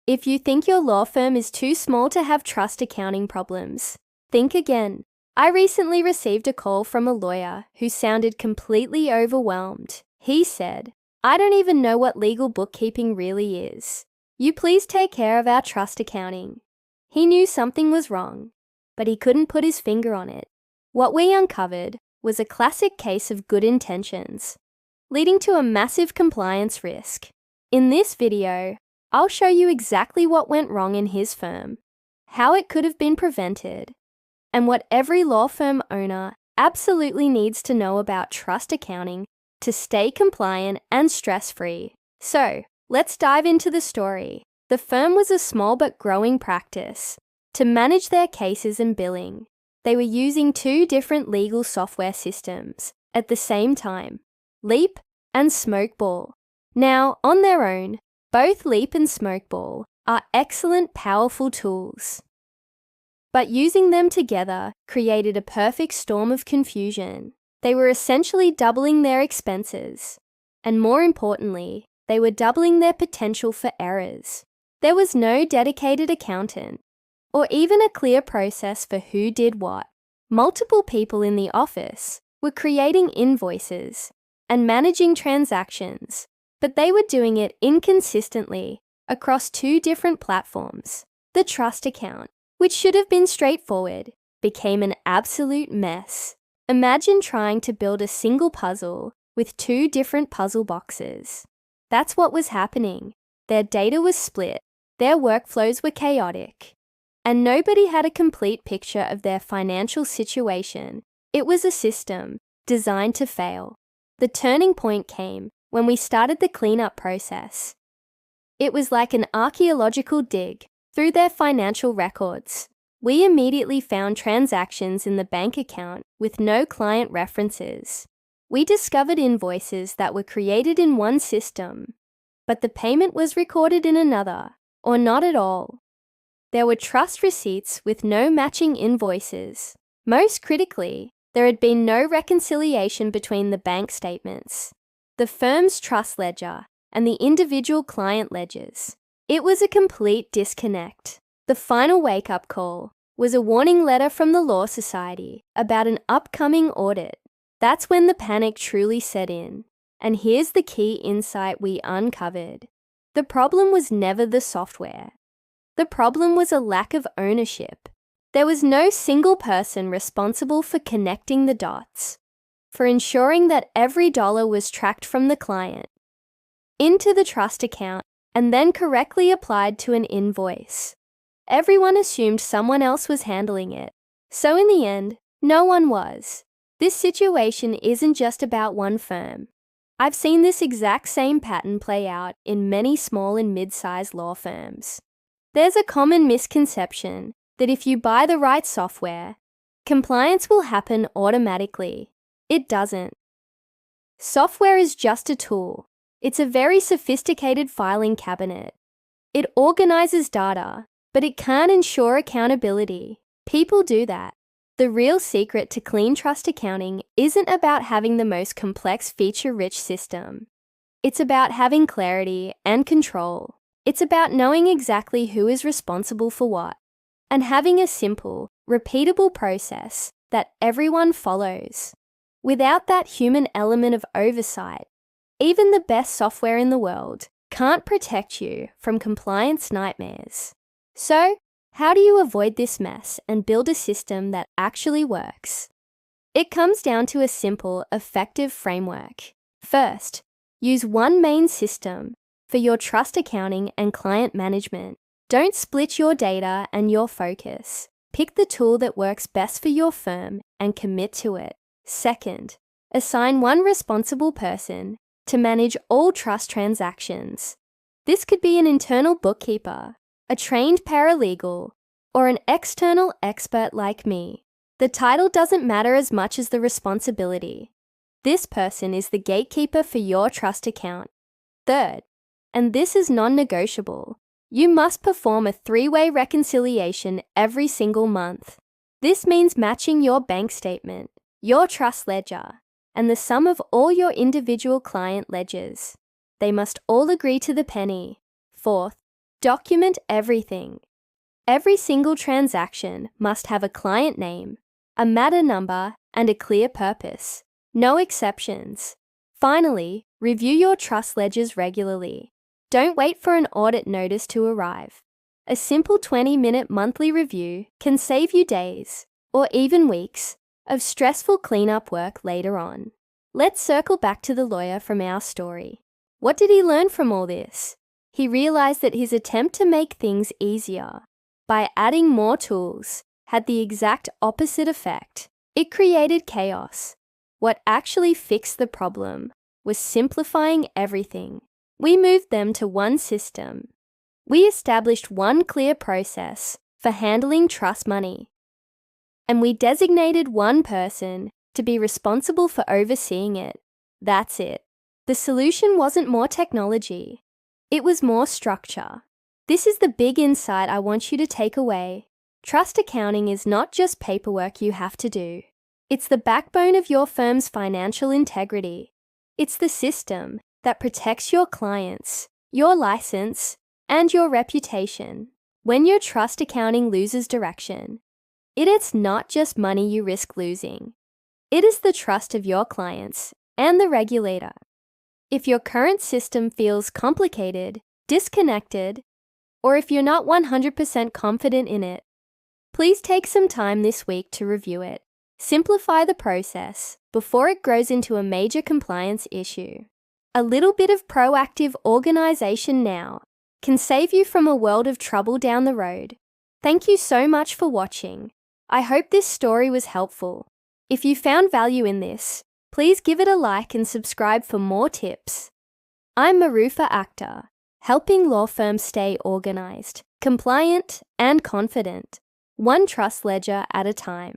If you think your law firm is too small to have trust accounting problems, think again. I recently received a call from a lawyer who sounded completely overwhelmed. He said, "I don't even know what legal bookkeeping really is. You please take care of our trust accounting." He knew something was wrong, but he couldn't put his finger on it. What we uncovered was a classic case of good intentions, leading to a massive compliance risk. In this video, I'll show you exactly what went wrong in his firm, how it could have been prevented, and what every law firm owner absolutely needs to know about trust accounting to stay compliant and stress-free. So, let's dive into the story. The firm was a small but growing practice. To manage their cases and billing, they were using two different legal software systems at the same time, LEAP and Smokeball. Now, on their own, both LEAP and Smokeball are excellent, powerful tools. But using them together created a perfect storm of confusion. They were essentially doubling their expenses, and more importantly, they were doubling their potential for errors. There was no dedicated accountant, or even a clear process for who did what. Multiple people in the office were creating invoices and managing transactions, but they were doing it inconsistently across two different platforms. The trust account, which should have been straightforward, became an absolute mess. Imagine trying to build a single puzzle with two different puzzle boxes. That's what was happening. Their data was split, their workflows were chaotic, and nobody had a complete picture of their financial situation. It was a system designed to fail. The turning point came when we started the cleanup process. It was like an archaeological dig through their financial records. We immediately found transactions in the bank account with no client references. We discovered invoices that were created in one system, but the payment was recorded in another, or not at all. There were trust receipts with no matching invoices. Most critically, there had been no reconciliation between the bank statements, the firm's trust ledger, and the individual client ledgers. It was a complete disconnect. The final wake-up call was a warning letter from the Law Society about an upcoming audit. That's when the panic truly set in. And here's the key insight we uncovered. The problem was never the software. The problem was a lack of ownership. There was no single person responsible for connecting the dots, for ensuring that every dollar was tracked from the client into the trust account and then correctly applied to an invoice. Everyone assumed someone else was handling it. So in the end, no one was. This situation isn't just about one firm. I've seen this exact same pattern play out in many small and mid-sized law firms. There's a common misconception that if you buy the right software, compliance will happen automatically. It doesn't. Software is just a tool. It's a very sophisticated filing cabinet. It organizes data, but it can't ensure accountability. People do that. The real secret to clean trust accounting isn't about having the most complex feature-rich system. It's about having clarity and control. It's about knowing exactly who is responsible for what, and having a simple, repeatable process that everyone follows. Without that human element of oversight, even the best software in the world can't protect you from compliance nightmares. So, how do you avoid this mess and build a system that actually works? It comes down to a simple, effective framework. First, use one main system for your trust accounting and client management. Don't split your data and your focus. Pick the tool that works best for your firm and commit to it. Second, assign one responsible person to manage all trust transactions. This could be an internal bookkeeper, a trained paralegal, or an external expert like me. The title doesn't matter as much as the responsibility. This person is the gatekeeper for your trust account. Third, and this is non-negotiable, you must perform a three-way reconciliation every single month. This means matching your bank statement, your trust ledger, and the sum of all your individual client ledgers. They must all agree to the penny. Fourth, Document everything. Every single transaction must have a client name, a matter number, and a clear purpose. No exceptions. Finally, review your trust ledgers regularly. Don't wait for an audit notice to arrive. A simple 20-minute monthly review can save you days, or even weeks, of stressful cleanup work later on. Let's circle back to the lawyer from our story. What did he learn from all this? He realized that his attempt to make things easier by adding more tools had the exact opposite effect. It created chaos. What actually fixed the problem was simplifying everything. We moved them to one system. We established one clear process for handling trust money. And we designated one person to be responsible for overseeing it. That's it. The solution wasn't more technology. It was more structure. This is the big insight I want you to take away. Trust accounting is not just paperwork you have to do. It's the backbone of your firm's financial integrity. It's the system that protects your clients, your license, and your reputation. When your trust accounting loses direction, it is not just money you risk losing. It is the trust of your clients and the regulator. If your current system feels complicated, disconnected, or if you're not 100% confident in it, please take some time this week to review it. Simplify the process before it grows into a major compliance issue. A little bit of proactive organization now can save you from a world of trouble down the road. Thank you so much for watching. I hope this story was helpful. If you found value in this, please give it a like and subscribe for more tips. I'm Marufa Akhtar, helping law firms stay organized, compliant, and confident, one trust ledger at a time.